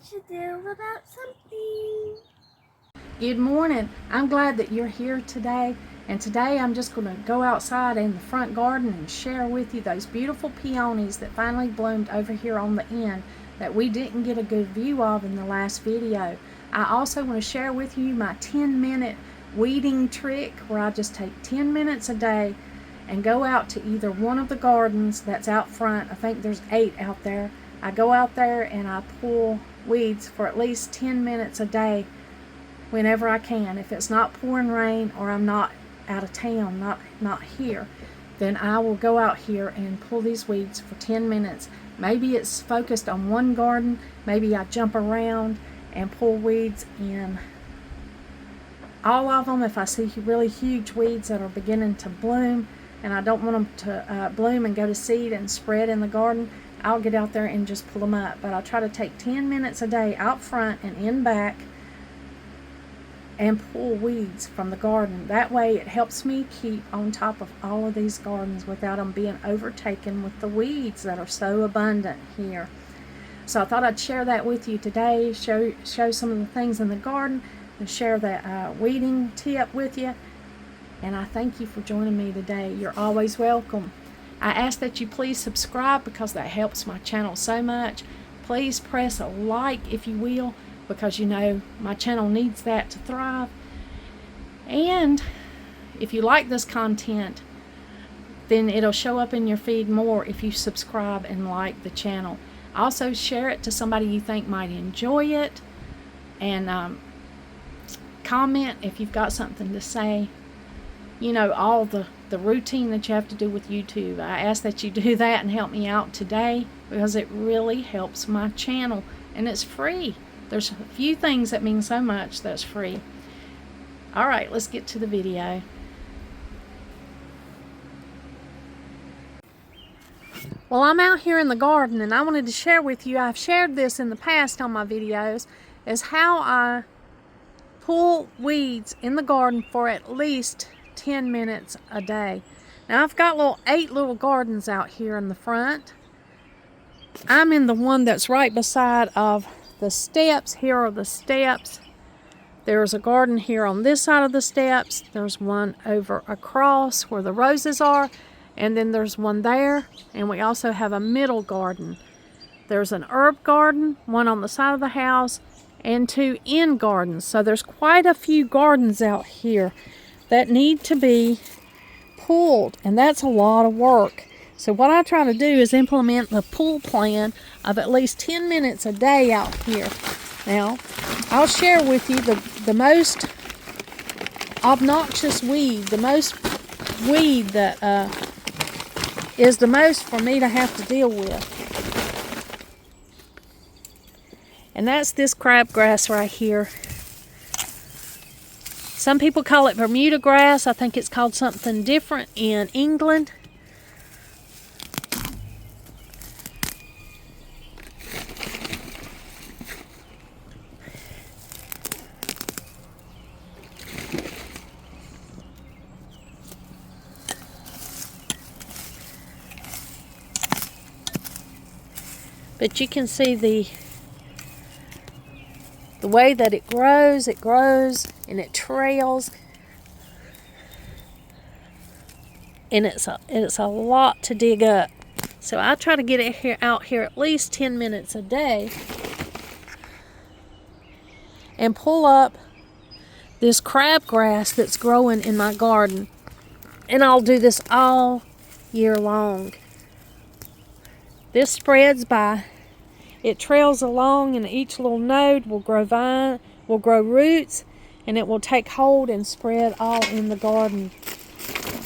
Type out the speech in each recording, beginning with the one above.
should do about something. Good morning. I'm glad that you're here today. And today I'm just going to go outside in the front garden and share with you those beautiful peonies that finally bloomed over here on the end that we didn't get a good view of in the last video. I also want to share with you my 10-minute weeding trick where I just take 10 minutes a day and go out to either one of the gardens that's out front. I think there's 8 out there. I go out there and I pull weeds for at least 10 minutes a day whenever I can. If it's not pouring rain or I'm not out of town, not here, then I will go out here and pull these weeds for 10 minutes. Maybe it's focused on one garden, maybe I jump around and pull weeds in all of them. If I see really huge weeds that are beginning to bloom and I don't want them to bloom and go to seed and spread in the garden, I'll get out there and just pull them up. But I try to take 10 minutes a day out front and in back and pull weeds from the garden. That way it helps me keep on top of all of these gardens without them being overtaken with the weeds that are so abundant here. So I thought I'd share that with you today, show some of the things in the garden, and share that weeding tip with you. And I thank you for joining me today. You're always welcome. I ask that you please subscribe because that helps my channel so much. Please press a like if you will, because you know my channel needs that to thrive. And if you like this content, then it'll show up in your feed more if you subscribe and like the channel. Also share it to somebody you think might enjoy it, and comment if you've got something to say. You know, all the routine that you have to do with YouTube. I ask that you do that and help me out today because it really helps my channel, and it's free. There's a few things that mean so much that's free. All right, let's get to the video. Well, I'm out here in the garden and I wanted to share with you, I've shared this in the past on my videos, is how I pull weeds in the garden for at least 10 minutes a day. Now I've got 8 little gardens out here in the front. I'm in the one that's right beside of the steps. Here are the steps. There's a garden here on this side of the steps. There's one over across where the roses are, and then there's one there, and we also have a middle garden. There's an herb garden, one on the side of the house, and 2 end gardens. So there's quite a few gardens out here that need to be pulled, and that's a lot of work. So what I try to do is implement the pull plan of at least 10 minutes a day out here. Now, I'll share with you the most obnoxious weed, the most weed that is the most for me to have to deal with. And that's this crabgrass right here. Some people call it Bermuda grass. I think it's called something different in England. But you can see the way that it grows and it trails, and it's a lot to dig up. So I try to get it out here at least 10 minutes a day and pull up this crabgrass that's growing in my garden. And I'll do this all year long. This spreads by, it trails along, and each little node will grow roots, and it will take hold and spread all in the garden.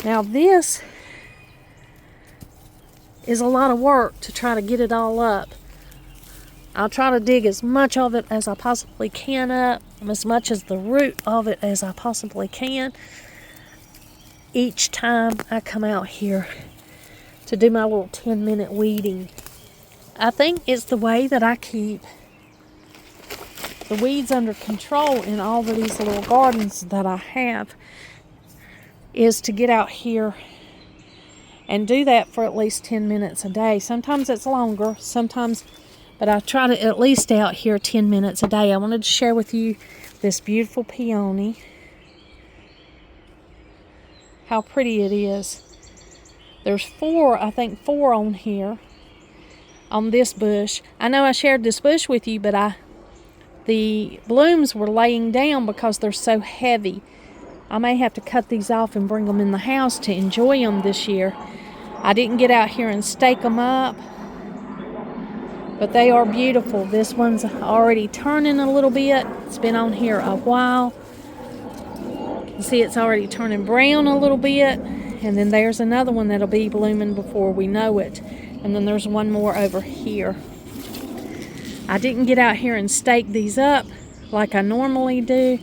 Now this is a lot of work to try to get it all up. I'll try to dig as much of it as I possibly can up, as much as the root of it as I possibly can, each time I come out here to do my little 10-minute weeding. I think it's the way that I keep the weeds under control in all of these little gardens that I have, is to get out here and do that for at least 10 minutes a day. Sometimes it's longer, sometimes but I try to at least stay out here 10 minutes a day. I wanted to share with you this beautiful peony. How pretty it is. There's I think four on here, on this bush. I know I shared this bush with you, but the blooms were laying down because they're so heavy. I may have to cut these off and bring them in the house to enjoy them this year. I didn't get out here and stake them up, but they are beautiful. This one's already turning a little bit. It's been on here a while. You can see it's already turning brown a little bit. And then there's another one that'll be blooming before we know it. And then there's one more over here. I didn't get out here and stake these up like I normally do,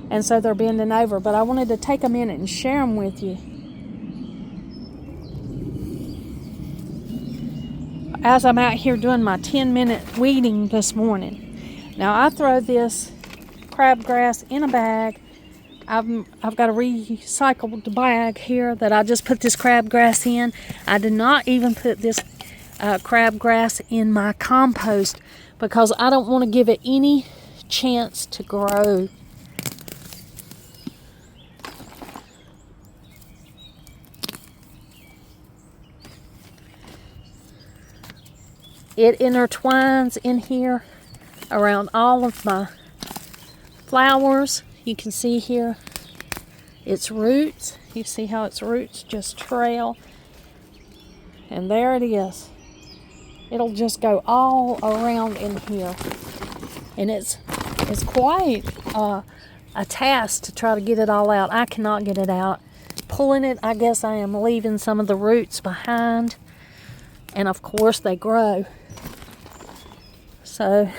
and so they're bending over, but I wanted to take a minute and share them with you. As I'm out here doing my 10-minute weeding this morning. Now I throw this crabgrass in a bag. I've got a recycled bag here that I just put this crabgrass in. I did not even put this crabgrass in my compost because I don't want to give it any chance to grow. It intertwines in here around all of my flowers. You can see here its roots. You see how its roots just trail. And there it is. It'll just go all around in here. And it's quite a task to try to get it all out. I cannot get it out. Pulling it, I guess I am leaving some of the roots behind. And of course they grow. So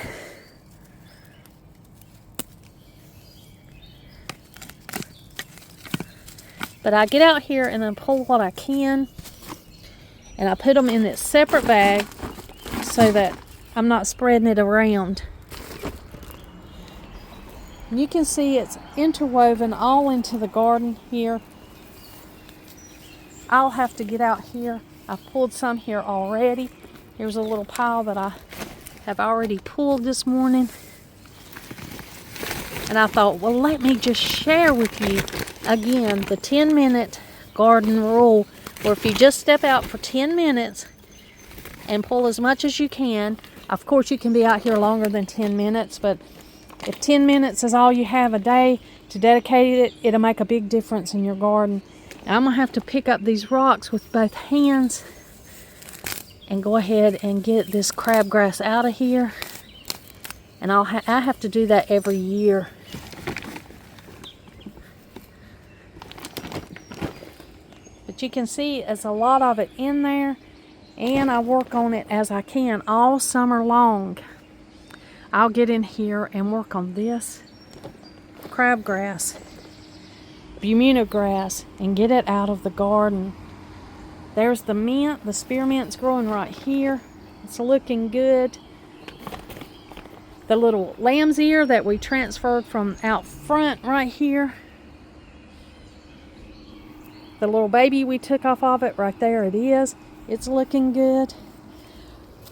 but I get out here and I pull what I can, and I put them in this separate bag so that I'm not spreading it around. And you can see it's interwoven all into the garden here. I'll have to get out here. I've pulled some here already. Here's a little pile that I have already pulled this morning. And I thought, well, let me just share with you again the 10-minute garden rule, where if you just step out for 10 minutes and pull as much as you can. Of course, you can be out here longer than 10 minutes, but if 10 minutes is all you have a day to dedicate it, it'll make a big difference in your garden. Now, I'm going to have to pick up these rocks with both hands and go ahead and get this crabgrass out of here. And I have to do that every year. But you can see there's a lot of it in there, and I work on it as I can all summer long. I'll get in here and work on this crabgrass, Bermuda grass, and get it out of the garden. There's the mint. The spearmint's growing right here. It's looking good. The little lamb's ear that we transferred from out front right here. The little baby we took off of it, right there it is. It's looking good.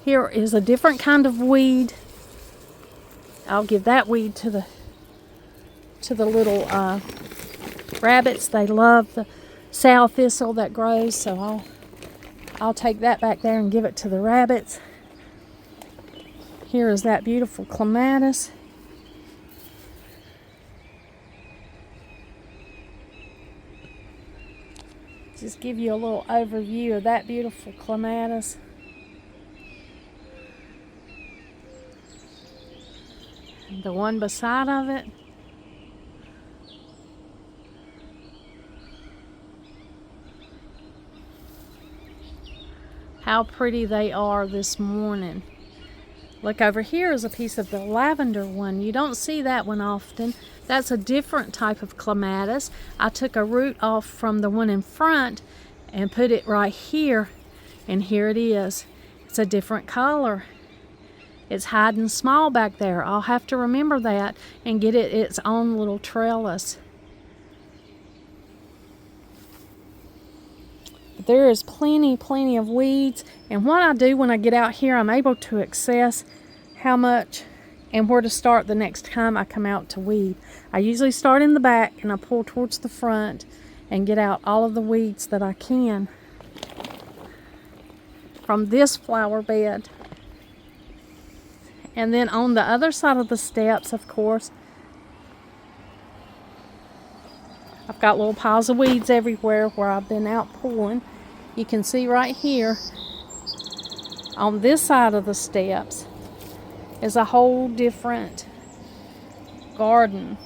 Here is a different kind of weed. I'll give that weed to the little rabbits. They love the sow thistle that grows, so I'll take that back there and give it to the rabbits. Here is that beautiful clematis. Just give you a little overview of that beautiful clematis. And the one beside of it. How pretty they are this morning. Look, over here is a piece of the lavender one. You don't see that one often. That's a different type of clematis. I took a root off from the one in front and put it right here, and here it is. It's a different color. It's hiding small back there. I'll have to remember that and get it its own little trellis. there is plenty of weeds. And what I do when I get out here, I'm able to assess how much and where to start the next time I come out to weed. I usually start in the back and I pull towards the front and get out all of the weeds that I can from this flower bed. And then on the other side of the steps, of course, I've got little piles of weeds everywhere where I've been out pulling. You can see right here on this side of the steps is a whole different garden.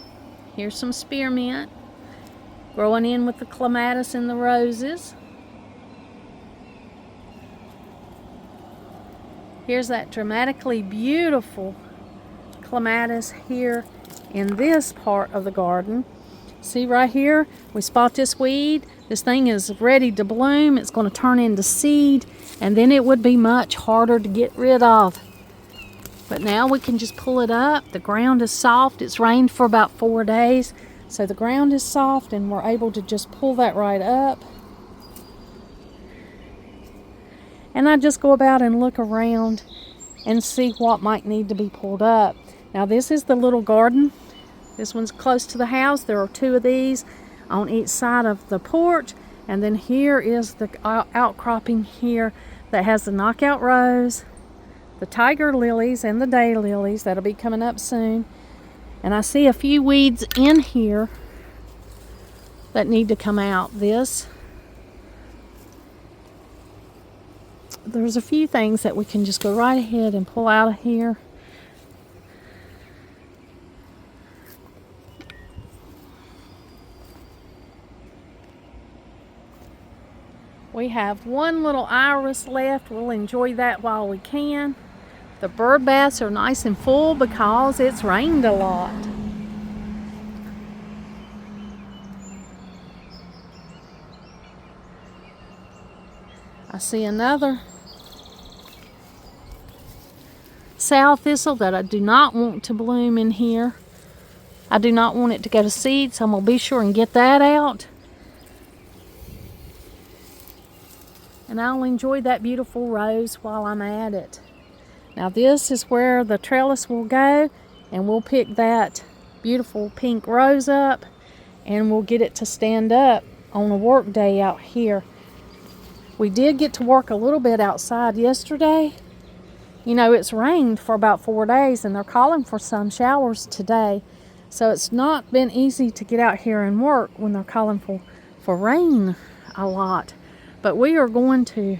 Here's some spearmint growing in with the clematis and the roses. Here's that dramatically beautiful clematis here in this part of the garden. See right here, we spot this weed. This thing is ready to bloom. It's going to turn into seed, and then it would be much harder to get rid of. But now we can just pull it up. The ground is soft. It's rained for about 4 days, so the ground is soft, and we're able to just pull that right up. And I just go about and look around and see what might need to be pulled up. Now this is the little garden. This one's close to the house. There are 2 of these on each side of the porch. And then here is the outcropping here that has the knockout rose, the tiger lilies, and the day lilies. That'll be coming up soon. And I see a few weeds in here that need to come out. There's a few things that we can just go right ahead and pull out of here. We have one little iris left. We'll enjoy that while we can. The bird baths are nice and full because it's rained a lot. I see another sow thistle that I do not want to bloom in here. I do not want it to go to seed, so I'm going to be sure and get that out. And I'll enjoy that beautiful rose while I'm at it. Now this is where the trellis will go, and we'll pick that beautiful pink rose up and we'll get it to stand up on a work day out here. We did get to work a little bit outside yesterday. You know, it's rained for about 4 days and they're calling for some showers today. So it's not been easy to get out here and work when they're calling for rain a lot. But we are going to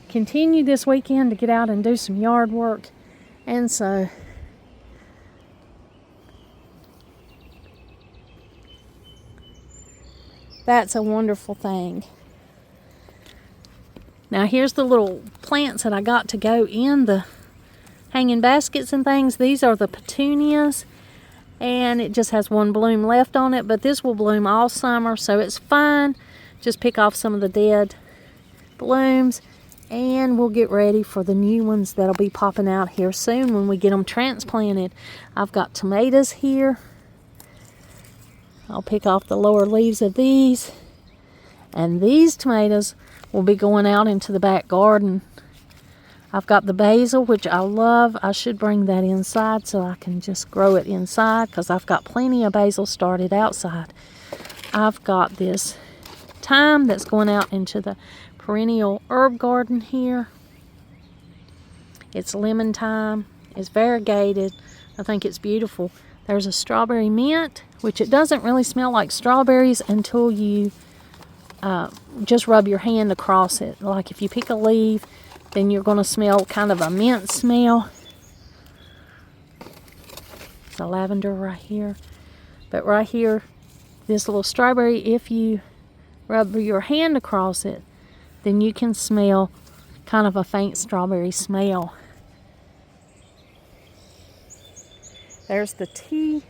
continue this weekend to get out and do some yard work. And so that's a wonderful thing. Now here's the little plants that I got to go in the hanging baskets and things. These are the petunias, and it just has one bloom left on it, but this will bloom all summer, so it's fine. Just pick off some of the dead blooms, and we'll get ready for the new ones that'll be popping out here soon when we get them transplanted. I've got tomatoes here. I'll pick off the lower leaves of these, and these tomatoes will be going out into the back garden. I've got the basil, which I love. I should bring that inside so I can just grow it inside, because I've got plenty of basil started outside. I've got this thyme that's going out into the perennial herb garden here. It's lemon thyme. It's variegated. I think it's beautiful. There's a strawberry mint, which it doesn't really smell like strawberries until you just rub your hand across it. Like if you pick a leaf, then you're going to smell kind of a mint smell. It's a lavender right here. But right here, this little strawberry, if you rub your hand across it, then you can smell kind of a faint strawberry smell. There's the tea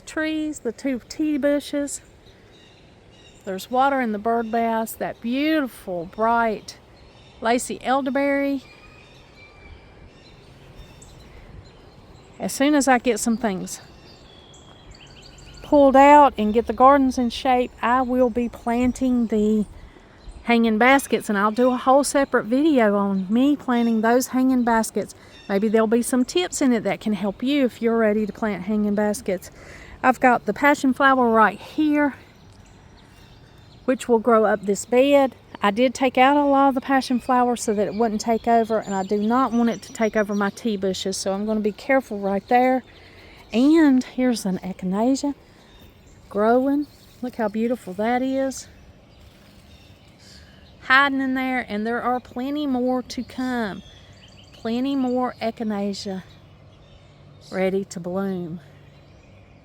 trees, the 2 tea bushes. There's water in the bird baths, that beautiful, bright, lacy elderberry. As soon as I get some things pulled out and get the gardens in shape, I will be planting the hanging baskets, and I'll do a whole separate video on me planting those hanging baskets. Maybe there'll be some tips in it that can help you if you're ready to plant hanging baskets. I've got the passion flower right here, which will grow up this bed. I did take out a lot of the passion flower so that it wouldn't take over, and I do not want it to take over my tea bushes, so I'm going to be careful right there. And here's an echinacea growing. Look how beautiful that is. Hiding in there, and there are plenty more to come. Plenty more echinacea ready to bloom.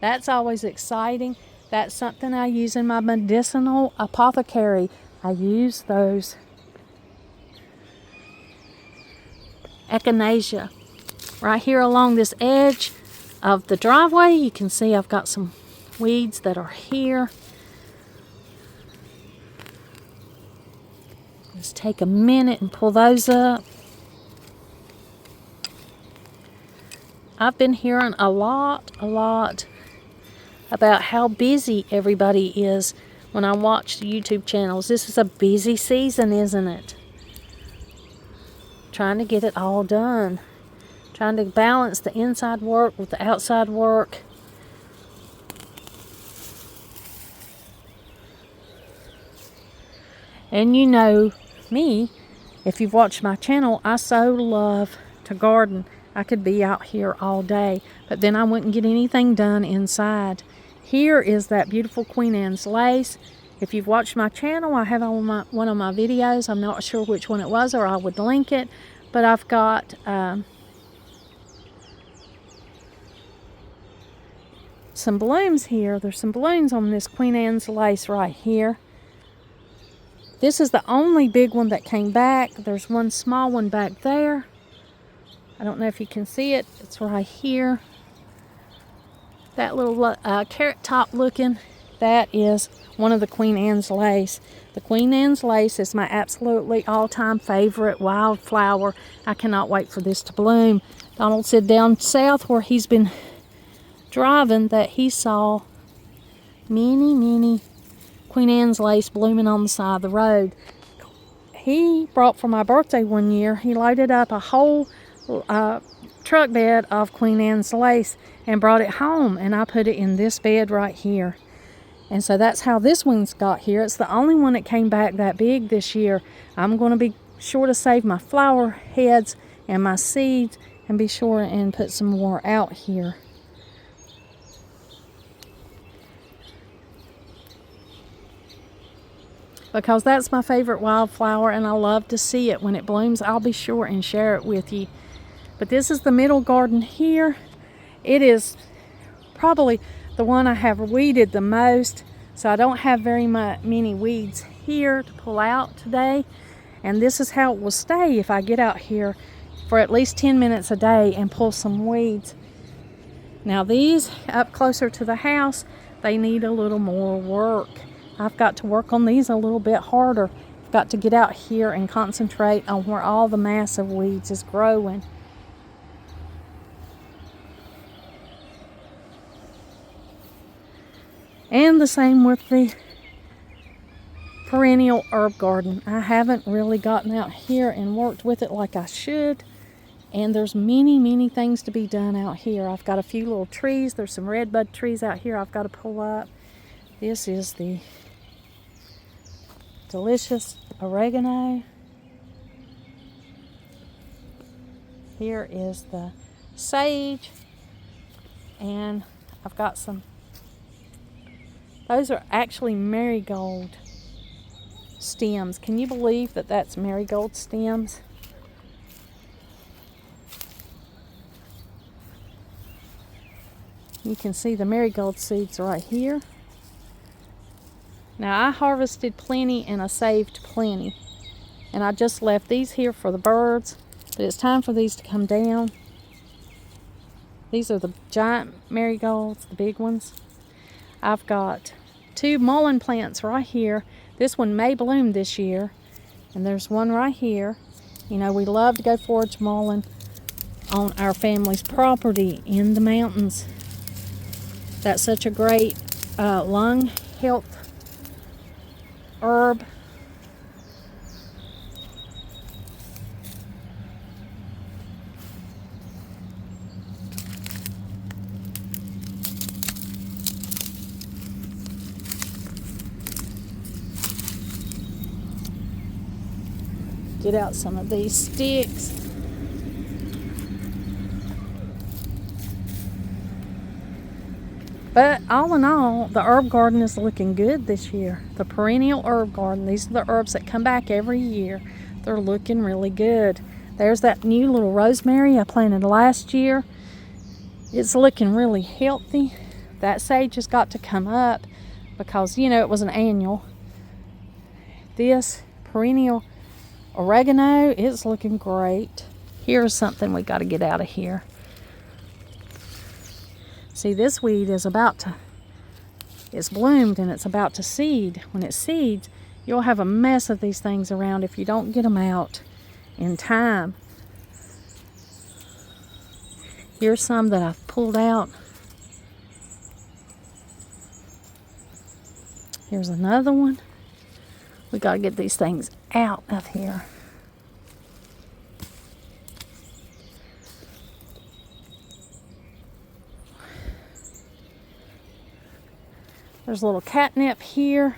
That's always exciting. That's something I use in my medicinal apothecary. I use those echinacea right here along this edge of the driveway. You can see I've got some weeds that are here. Just take a minute and pull those up. I've been hearing a lot about how busy everybody is when I watch the YouTube channels. This is a busy season, isn't it? Trying to get it all done. Trying to balance the inside work with the outside work. And you know me, if you've watched my channel, I so love to garden. I could be out here all day, but then I wouldn't get anything done inside. Here is that beautiful Queen Anne's lace. If you've watched my channel, I have on one of my videos. I'm not sure which one it was, or I would link it. But I've got some blooms here. There's some blooms on this Queen Anne's lace right here. This is the only big one that came back. There's one small one back there. I don't know if you can see it. It's right here. That little carrot top looking, that is one of the Queen Anne's lace. The Queen Anne's lace is my absolutely all-time favorite wildflower. I cannot wait for this to bloom. Donald said down south where he's been driving that he saw many Queen Anne's lace blooming on the side of the road. He brought for my birthday one year, he loaded up a whole truck bed of Queen Anne's lace and brought it home, and I put it in this bed right here. And so that's how this one's got here. It's the only one that came back that big this year. I'm going to be sure to save my flower heads and my seeds and be sure and put some more out here. Because that's my favorite wildflower, and I love to see it when it blooms. I'll be sure and share it with you. But this is the middle garden here. It is probably the one I have weeded the most, so I don't have very many weeds here to pull out today. And this is how it will stay if I get out here for at least 10 minutes a day and pull some weeds. Now these up closer to the house, they need a little more work. I've got to work on these a little bit harder. I've got to get out here and concentrate on where all the massive weeds is growing. And the same with the perennial herb garden. I haven't really gotten out here and worked with it like I should. And there's many things to be done out here. I've got a few little trees. There's some redbud trees out here I've got to pull up. This is the delicious oregano. Here is the sage. And I've got some, those are actually marigold stems. Can you believe that that's marigold stems? You can see the marigold seeds right here. Now I harvested plenty and I saved plenty. And I just left these here for the birds. But it's time for these to come down. These are the giant marigolds, the big ones. I've got 2 mullein plants right here. This one may bloom this year. And there's one right here. You know, we love to go forage mullein on our family's property in the mountains. That's such a great lung health herb. Get out some of these sticks. But all in all, the herb garden is looking good this year. The perennial herb garden, these are the herbs that come back every year. They're looking really good. There's that new little rosemary I planted last year. It's looking really healthy. That sage has got to come up because, you know, it was an annual. This perennial oregano is looking great. Here's something we got to get out of here. See, this weed is it's bloomed and it's about to seed. When it seeds, you'll have a mess of these things around if you don't get them out in time. Here's some that I've pulled out. Here's another one. We got to get these things out of here. There's a little catnip here,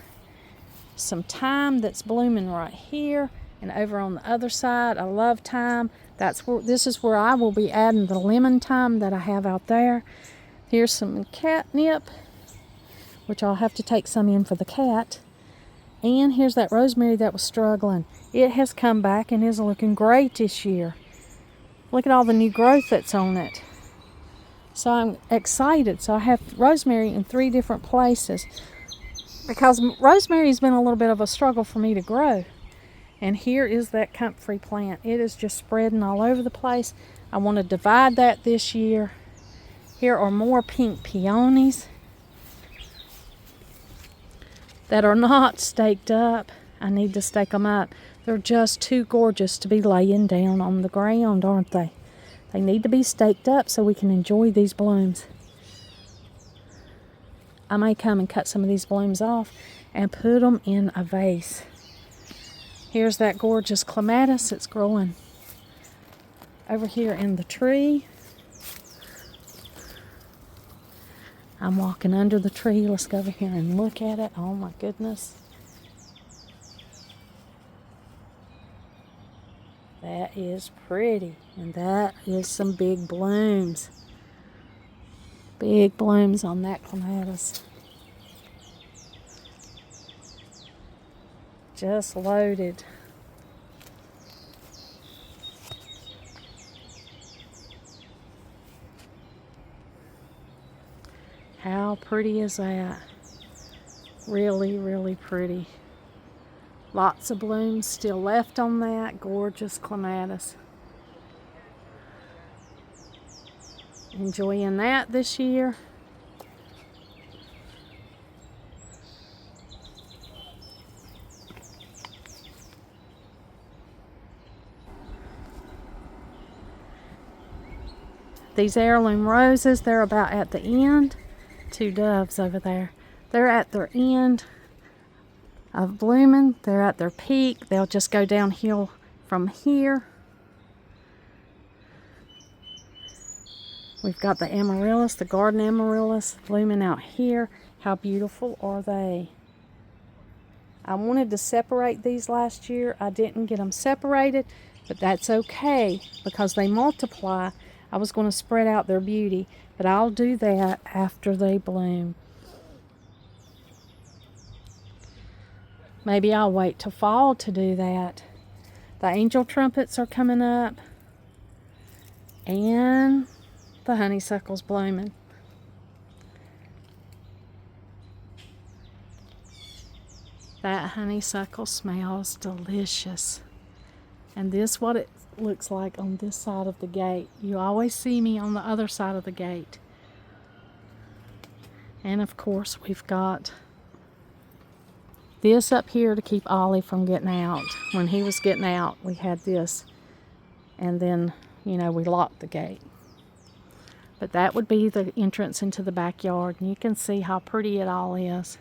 some thyme that's blooming right here, and over on the other side, I love thyme. This is where I will be adding the lemon thyme that I have out there. Here's some catnip, which I'll have to take some in for the cat. And here's that rosemary that was struggling. It has come back and is looking great this year. Look at all the new growth that's on it. So I'm excited. So I have rosemary in 3 different places because rosemary's been a little bit of a struggle for me to grow. And here is that comfrey plant. It is just spreading all over the place. I want to divide that this year. Here are more pink peonies that are not staked up. I need to stake them up. They're just too gorgeous to be laying down on the ground, aren't they? They need to be staked up so we can enjoy these blooms. I may come and cut some of these blooms off and put them in a vase. Here's that gorgeous clematis. It's growing over here in the tree. I'm walking under the tree. Let's go over here and look at it. Oh my goodness. That is pretty. And that is some big blooms. Big blooms on that clematis. Just loaded. How pretty is that? Really, really pretty. Lots of blooms still left on that gorgeous clematis. Enjoying that this year. These heirloom roses, they're about at the end. 2 doves over there. They're at their end of blooming. They're at their peak. They'll just go downhill from here. We've got the amaryllis, the garden amaryllis, blooming out here. How beautiful are they? I wanted to separate these last year. I didn't get them separated, but that's okay because they multiply. I was going to spread out their beauty, but I'll do that after they bloom. Maybe I'll wait till fall to do that. The angel trumpets are coming up, and the honeysuckle's blooming. That honeysuckle smells delicious. And this is what it looks like on this side of the gate. You always see me on the other side of the gate. And of course we've got this up here to keep Ollie from getting out. When he was getting out, we had this. And then, you know, we locked the gate. But that would be the entrance into the backyard, and you can see how pretty it all is.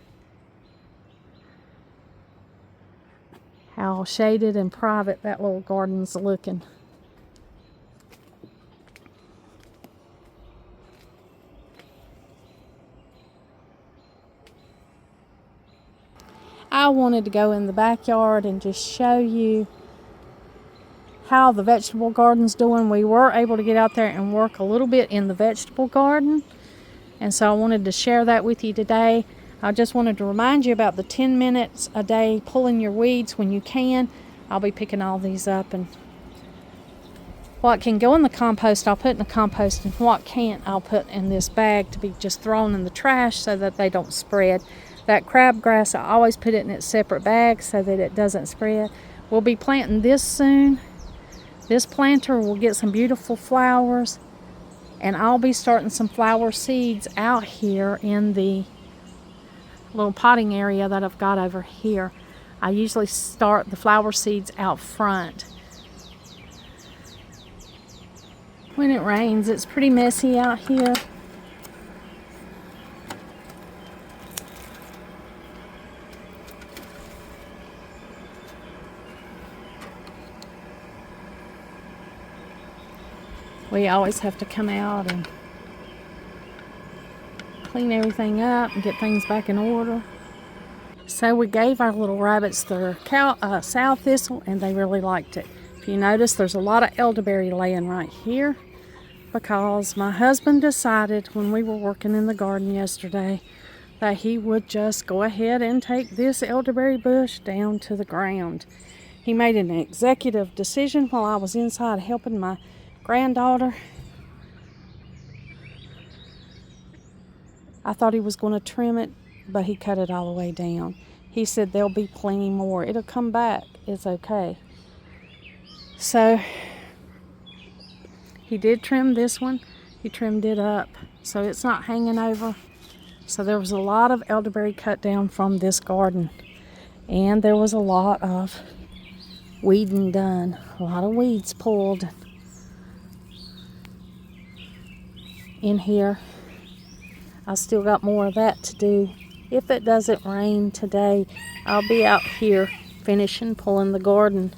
How shaded and private that little garden's looking. I wanted to go in the backyard and just show you how the vegetable garden's doing. We were able to get out there and work a little bit in the vegetable garden, and so I wanted to share that with you today. I just wanted to remind you about the 10 minutes a day pulling your weeds when you can. I'll be picking all these up, and what can go in the compost I'll put in the compost, and what can't I'll put in this bag to be just thrown in the trash so that they don't spread. That crabgrass, I always put it in its separate bag so that it doesn't spread. We'll be planting this soon. This planter will get some beautiful flowers, and I'll be starting some flower seeds out here in the little potting area that I've got over here. I usually start the flower seeds out front. When it rains, it's pretty messy out here. We always have to come out and clean everything up and get things back in order. So we gave our little rabbits their sow thistle, and they really liked it. If you notice, there's a lot of elderberry laying right here because my husband decided when we were working in the garden yesterday that he would just go ahead and take this elderberry bush down to the ground. He made an executive decision while I was inside helping my granddaughter. I thought he was going to trim it, but he cut it all the way down. He said there'll be plenty more. It'll come back. It's okay. So he did trim this one. He trimmed it up so it's not hanging over. So there was a lot of elderberry cut down from this garden, and there was a lot of weeding done. A lot of weeds pulled in here. I still got more of that to do. If it doesn't rain today, I'll be out here finishing pulling the garden,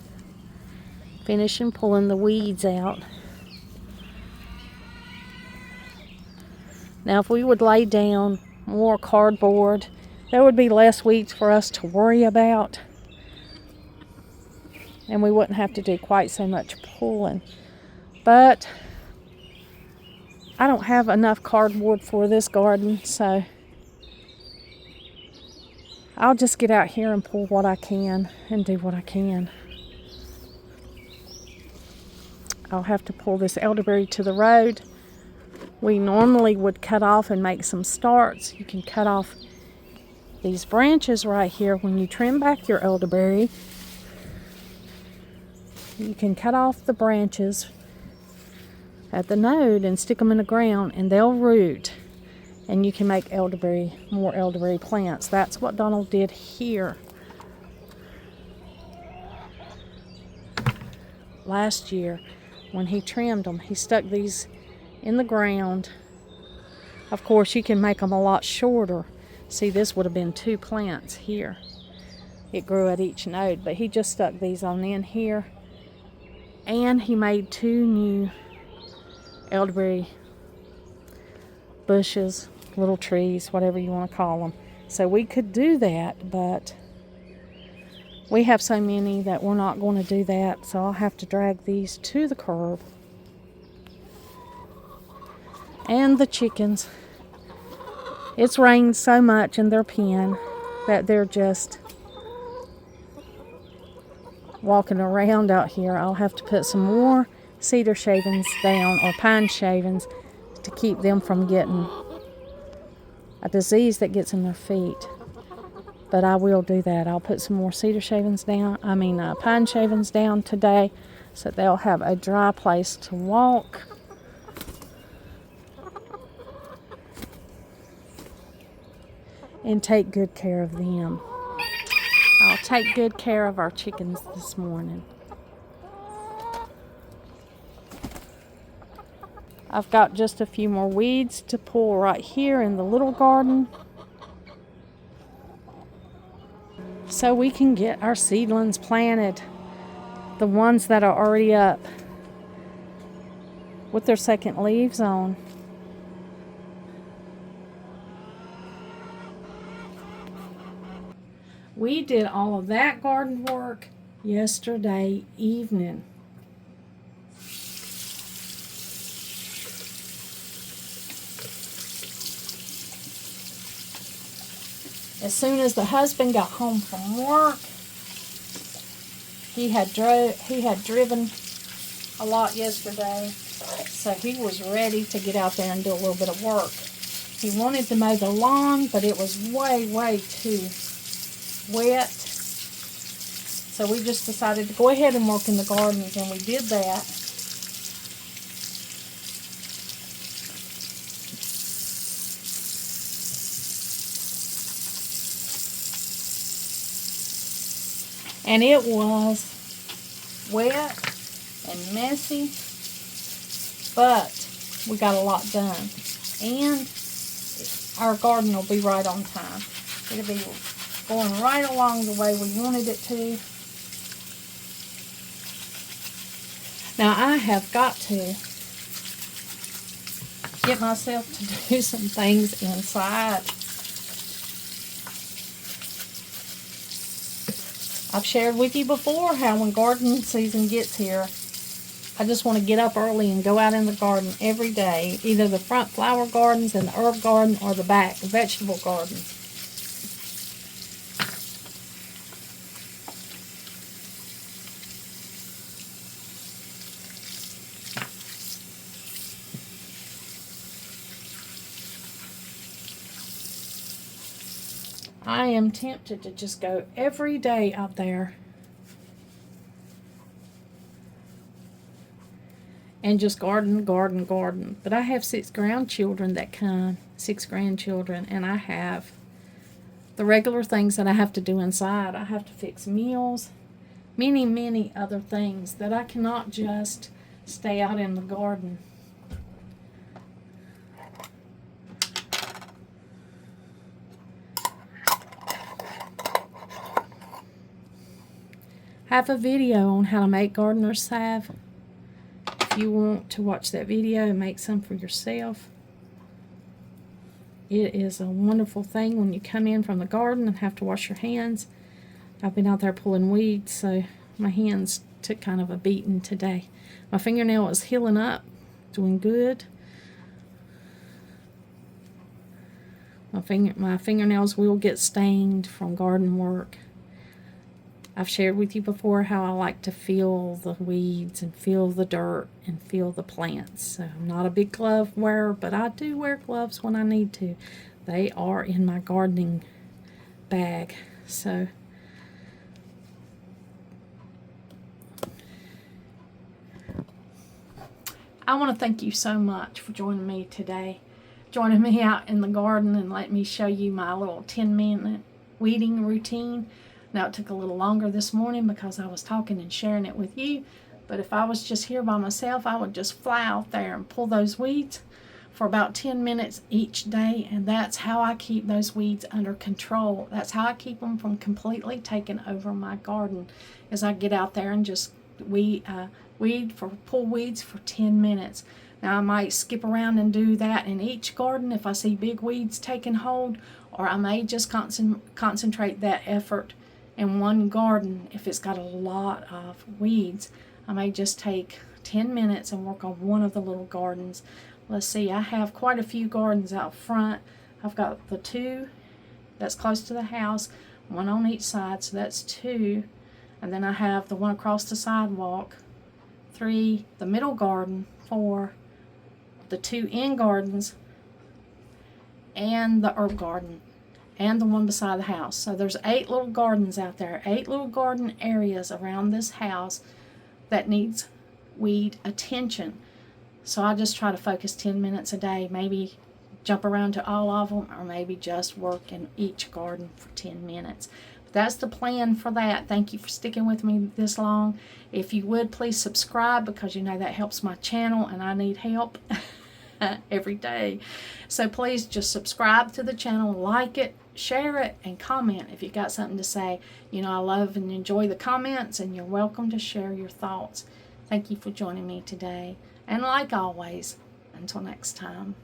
finishing pulling the weeds out. Now, if we would lay down more cardboard, there would be less weeds for us to worry about, and we wouldn't have to do quite so much pulling. But I don't have enough cardboard for this garden, so I'll just get out here and pull what I can and do what I can. I'll have to pull this elderberry to the road. We normally would cut off and make some starts. You can cut off these branches right here when you trim back your elderberry. You can cut off the branches at the node and stick them in the ground, and they'll root, and you can make more elderberry plants. That's what Donald did here. Last year, when he trimmed them, he stuck these in the ground. Of course, you can make them a lot shorter. See, this would have been 2 plants here. It grew at each node, but he just stuck these on in here, and he made 2 new elderberry bushes, little trees, whatever you want to call them. So we could do that, but we have so many that we're not going to do that, so I'll have to drag these to the curb. And the chickens, it's rained so much in their pen that they're just walking around out here. I'll have to put some more cedar shavings down, or pine shavings, to keep them from getting a disease that gets in their feet. But I will do that. I'll put some more cedar shavings down, pine shavings down today, so they'll have a dry place to walk. And take good care of them. I'll take good care of our chickens this morning. I've got just a few more weeds to pull right here in the little garden, so we can get our seedlings planted, the ones that are already up with their second leaves on. We did all of that garden work yesterday evening. As soon as the husband got home from work, he had driven a lot yesterday, so he was ready to get out there and do a little bit of work. He wanted to mow the lawn, but it was way too wet, so we just decided to go ahead and work in the gardens, and we did that. And it was wet and messy, but we got a lot done, and our garden will be right on time. It'll be going right along the way we wanted it to. Now I have got to get myself to do some things inside. I've shared with you before how when garden season gets here, I just want to get up early and go out in the garden every day, either the front flower gardens and the herb garden or the back vegetable garden. I am tempted to just go every day out there and just garden. But I have 6 grandchildren that come, 6 grandchildren, and I have the regular things that I have to do inside. I have to fix meals, many other things that I cannot just stay out in the garden. I have a video on how to make gardener's salve. If you want to watch that video and make some for yourself. It is a wonderful thing when you come in from the garden and have to wash your hands. I've been out there pulling weeds, so my hands took kind of a beating today. My fingernail is healing up, doing good. My fingernails will get stained from garden work. I've shared with you before how I like to feel the weeds and feel the dirt and feel the plants. So I'm not a big glove wearer, but I do wear gloves when I need to. They are in my gardening bag. So I want to thank you so much for joining me today. Joining me out in the garden and letting me show you my little 10-minute weeding routine. Now, it took a little longer this morning because I was talking and sharing it with you, but if I was just here by myself, I would just fly out there and pull those weeds for about 10 minutes each day, and that's how I keep those weeds under control. That's how I keep them from completely taking over my garden, as I get out there and just pull weeds for 10 minutes. Now, I might skip around and do that in each garden if I see big weeds taking hold, or I may just concentrate that effort in one garden. If it's got a lot of weeds, I may just take 10 minutes and work on one of the little gardens. Let's see, I have quite a few gardens out front. I've got the 2 that's close to the house, 1 on each side, so that's 2. And then I have the one across the sidewalk, 3, the middle garden, 4, the 2 end gardens, and the herb garden, and the one beside the house. So there's 8 little gardens out there, 8 little garden areas around this house that needs weed attention. So I just try to focus 10 minutes a day, maybe jump around to all of them, or maybe just work in each garden for 10 minutes. But that's the plan for that. Thank you for sticking with me this long. If you would, please subscribe, because you know that helps my channel and I need help. every day. So please just subscribe to the channel, like it, share it, and comment if you got something to say. You know, I love and enjoy the comments, and you're welcome to share your thoughts. Thank you for joining me today. And like always, until next time.